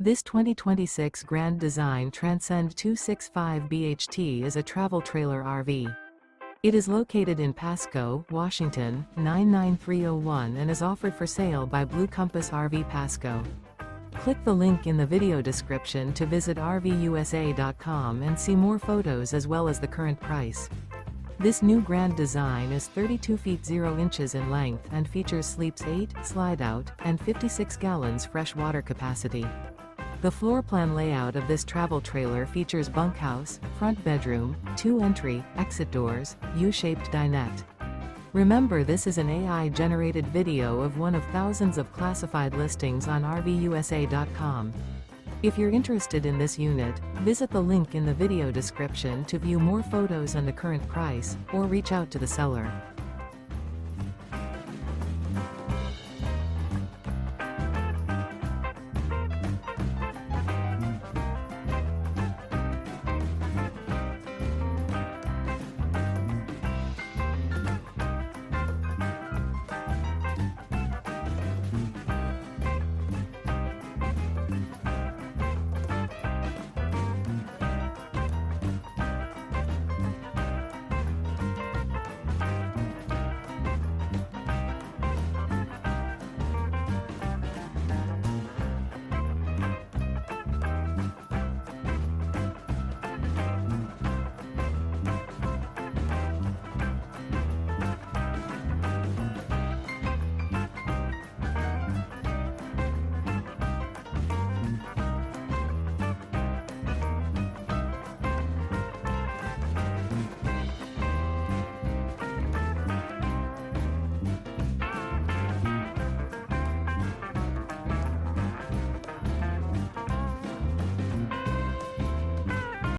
This 2026 Grand Design Transcend 265 BHT is a travel trailer RV. It is located in Pasco, Washington, 99301 and is offered for sale by Blue Compass RV Pasco. Click the link in the video description to visit RVUSA.com and see more photos as well as the current price. This new Grand Design is 32 feet 0 inches in length and features sleeps 8, slide-out, and 56 gallons fresh water capacity. The floor plan layout of this travel trailer features bunkhouse, front bedroom, 2 entry, exit doors, U-shaped dinette. Remember, this is an AI-generated video of one of thousands of classified listings on RVUSA.com. If you're interested in this unit, visit the link in the video description to view more photos and the current price, or reach out to the seller.